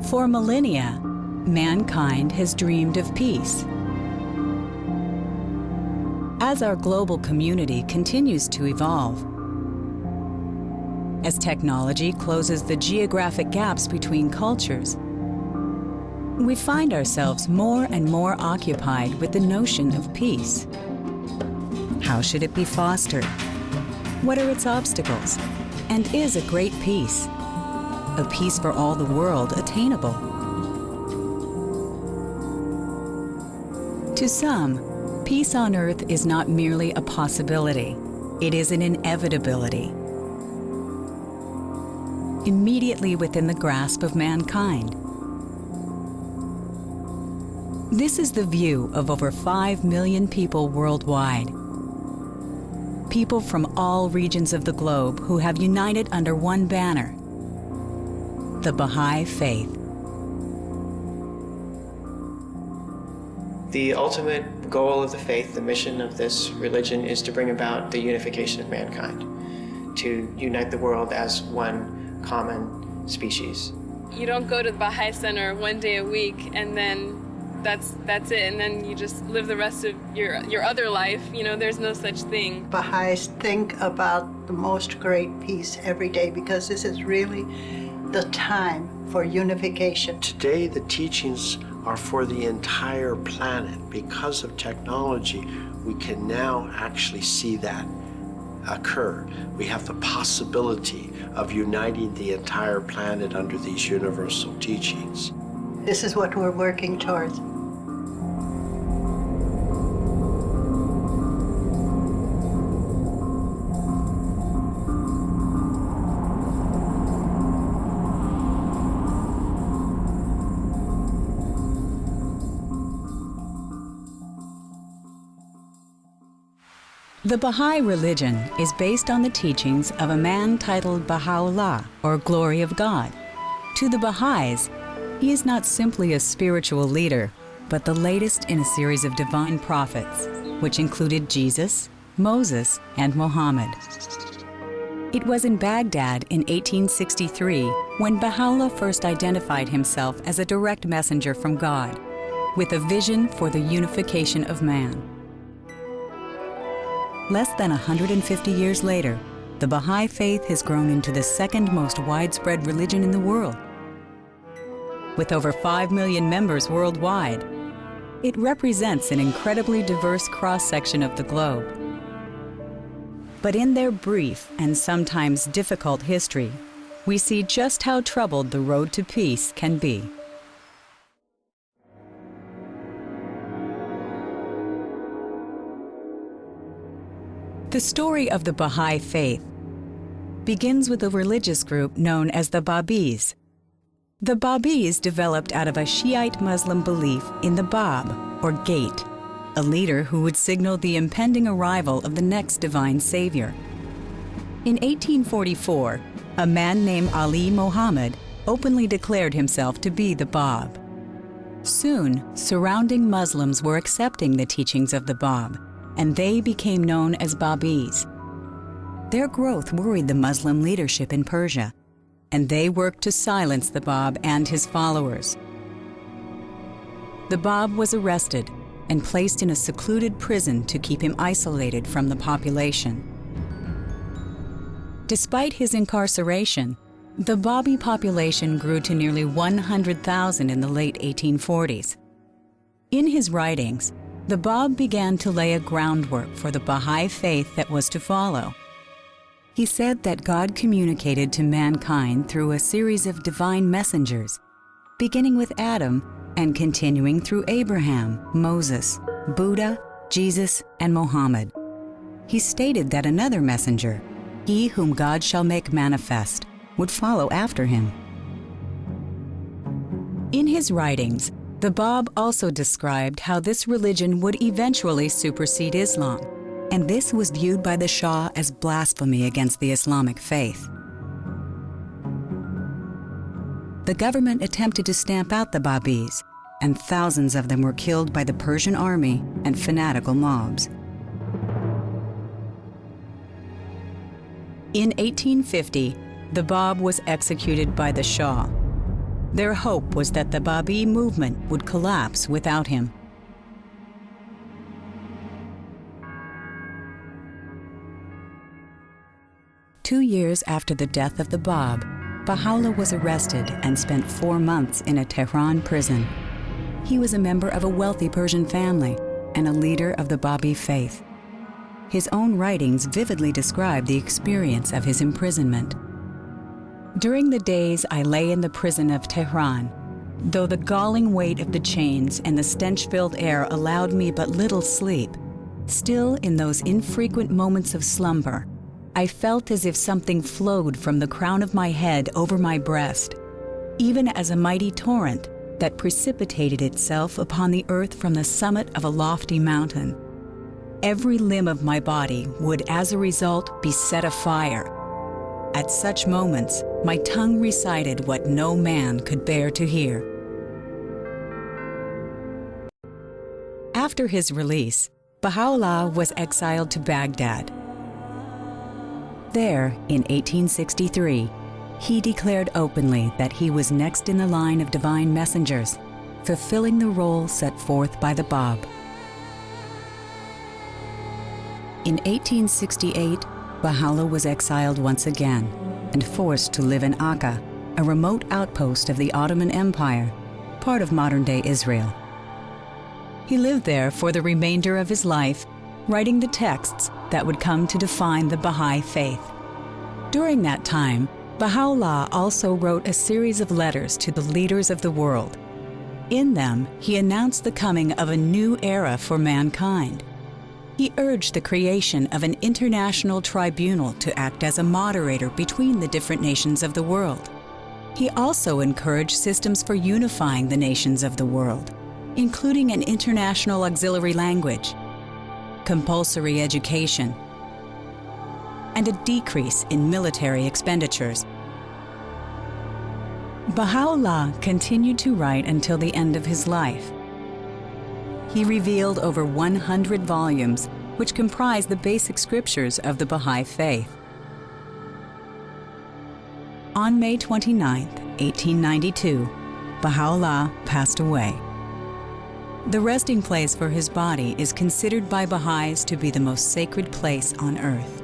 For millennia, mankind has dreamed of peace. As our global community continues to evolve, as technology closes the geographic gaps between cultures, we find ourselves more and more occupied with the notion of peace. How should it be fostered? What are its obstacles? And is a great peace, a peace for all the world, attainable? To some, peace on earth is not merely a possibility, it is an inevitability. Immediately within the grasp of mankind. This is the view of over 5 million people worldwide. People from all regions of the globe who have united under one banner, the Baha'i faith. The ultimate goal of the faith, the mission of this religion, is to bring about the unification of mankind, to unite the world as one common species. You don't go to the Baha'i Center one day a week and then that's it, and then you just live the rest of your other life. You know, there's no such thing. Baha'is think about the most great peace every day because this is really the time for unification. Today, the teachings are for the entire planet. Because of technology, we can now actually see that occur. We have the possibility of uniting the entire planet under these universal teachings. This is what we're working towards. The Baha'i religion is based on the teachings of a man titled Baha'u'LLAH, or Glory of God. To the Baha'is, he is not simply a spiritual leader, but the latest in a series of divine prophets, which included Jesus, Moses, and Muhammad. It was in Baghdad in 1863 when Baha'u'llah first identified himself as a direct messenger from God, with a vision for the unification of man. Less than 150 years later, the Baha'i faith has grown into the second most widespread religion in the world. With over 5 million members worldwide, it represents an incredibly diverse cross-section of the globe. But in their brief and sometimes difficult history, we see just how troubled the road to peace can be. The story of the Baha'i faith begins with a religious group known as the Babis. The Babis developed out of a Shiite Muslim belief in the Bab, or gate, a leader who would signal the impending arrival of the next divine savior. In 1844, a man named Ali Muhammad openly declared himself to be the Bab. Soon, surrounding Muslims were accepting the teachings of the Bab, and they became known as Babis. Their growth worried the Muslim leadership in Persia, and they worked to silence the Bab and his followers. The Bab was arrested and placed in a secluded prison to keep him isolated from the population. Despite his incarceration, the Babi population grew to nearly 100,000 in the late 1840s. In his writings, the Bab began to lay a groundwork for the Baha'i faith that was to follow. He said that God communicated to mankind through a series of divine messengers, beginning with Adam and continuing through Abraham, Moses, Buddha, Jesus, and Muhammad. He stated that another messenger, he whom God shall make manifest, would follow after him. In his writings, the Bab also described how this religion would eventually supersede Islam, and this was viewed by the Shah as blasphemy against the Islamic faith. The government attempted to stamp out the Babis, and thousands of them were killed by the Persian army and fanatical mobs. In 1850, the Bab was executed by the Shah. Their hope was that the Baha'i movement would collapse without him. Two years after the death of the Bab, Baha'u'llah was arrested and spent 4 months in a Tehran prison. He was a member of a wealthy Persian family and a leader of the Baha'i faith. His own writings vividly describe the experience of his imprisonment. During the days I lay in the prison of Tehran, though the galling weight of the chains and the stench-filled air allowed me but little sleep, still in those infrequent moments of slumber, I felt as if something flowed from the crown of my head over my breast, even as a mighty torrent that precipitated itself upon the earth from the summit of a lofty mountain. Every limb of my body would, as a result, be set afire. At such moments, my tongue recited what no man could bear to hear. After his release, Baha'u'llah was exiled to Baghdad. There, in 1863, he declared openly that he was next in the line of divine messengers, fulfilling the role set forth by the Bab. In 1868, Baha'u'llah was exiled once again and forced to live in Akka, a remote outpost of the Ottoman Empire, part of modern-day Israel. He lived there for the remainder of his life, writing the texts that would come to define the Baha'i faith. During that time, Baha'u'llah also wrote a series of letters to the leaders of the world. In them, he announced the coming of a new era for mankind. He urged the creation of an international tribunal to act as a moderator between the different nations of the world. He also encouraged systems for unifying the nations of the world, including an international auxiliary language, compulsory education, and a decrease in military expenditures. Baha'u'llah continued to write until the end of his life. He revealed over 100 volumes, which comprise the basic scriptures of the Baha'i faith. On May 29, 1892, Baha'u'llah passed away. The resting place for his body is considered by Baha'is to be the most sacred place on earth.